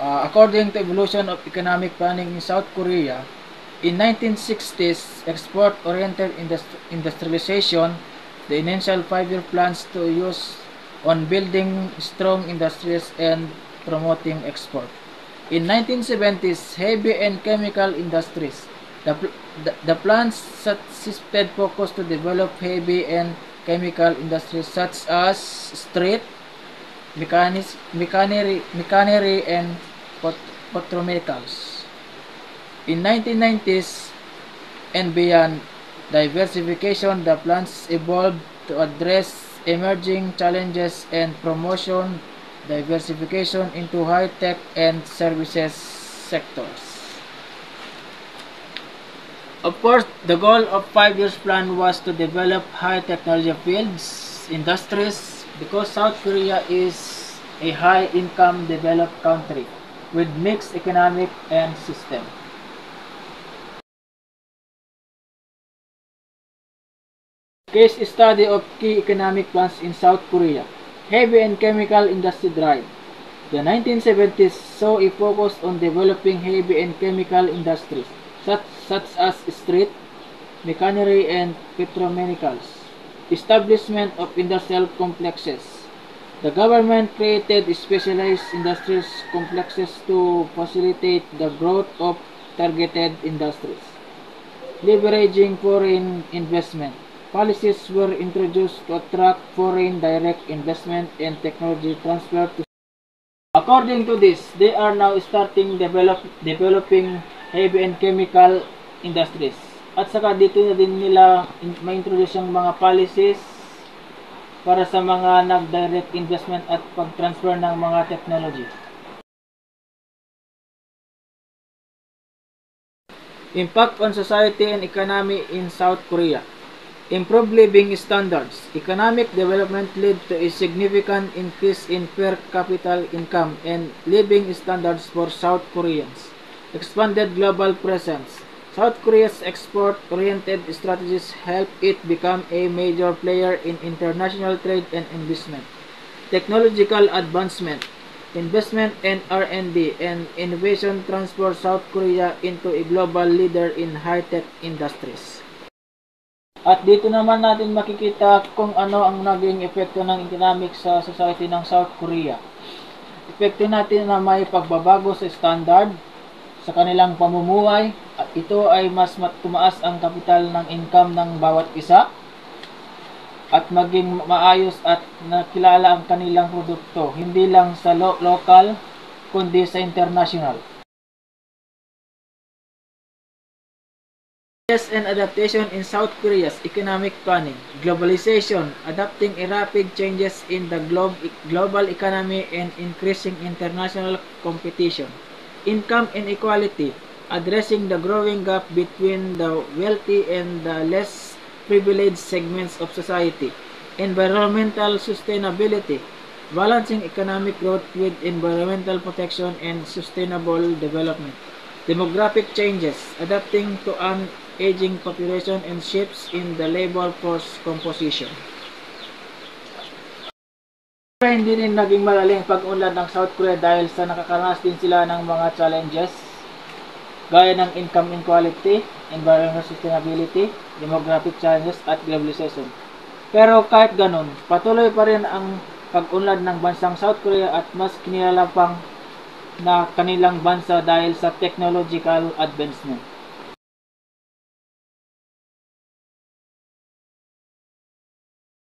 According to evolution of economic planning in South Korea, in 1960s, export-oriented industrialization, the initial 5-year plans to use on building strong industries and promoting export. In 1970s, heavy and chemical industries. The plans shifted focus to develop heavy and chemical industries such as steel, machinery and petrochemicals. In 1990s and beyond, diversification, the plans evolved to address emerging challenges and promotion diversification into high-tech and services sectors. Of course, the goal of 5 years plan was to develop high technology fields, industries, because South Korea is a high-income developed country with mixed economic and system. Case study of key economic plans in South Korea. Heavy and chemical industry drive. The 1970s saw a focus on developing heavy and chemical industries such as steel, machinery and petrochemicals. Establishment of industrial complexes. The government created specialized industries complexes to facilitate the growth of targeted industries. Leveraging foreign investment. Policies were introduced to attract foreign direct investment and technology transfer to. According to this, they are now starting developing heavy and chemical industries. At saka dito na din nila ma-introduce yung mga policies para sa mga nag-direct investment at pag-transfer ng mga technology. Impact on society and economy in South Korea. Improved living standards. Economic development led to a significant increase in per capita income and living standards for South Koreans. Expanded global presence. South Korea's export-oriented strategies helped it become a major player in international trade and investment. Technological advancement. Investment in R&D and innovation transformed South Korea into a global leader in high-tech industries. At dito naman natin makikita kung ano ang naging epekto ng economic sa society ng South Korea. Epekto natin na may pagbabago sa standard sa kanilang pamumuhay at ito ay mas tumaas ang kapital ng income ng bawat isa at maging maayos at nakilala ang kanilang produkto hindi lang sa local kundi sa international. And adaptation in South Korea's economic planning. Globalization, adapting a rapid changes in the global economy and increasing international competition. Income inequality, addressing the growing gap between the wealthy and the less privileged segments of society. Environmental sustainability, balancing economic growth with environmental protection and sustainable development. Demographic changes, adapting to an aging population and shifts in the labor force composition. Hindi rin naging malaling pag-unlad ng South Korea dahil sa nakakaranas din sila ng mga challenges gaya ng income inequality, environmental sustainability, demographic challenges at globalization. Pero kahit ganun, patuloy pa rin ang pag-unlad ng bansang South Korea at mas kinilala pang na kanilang bansa dahil sa technological advancement.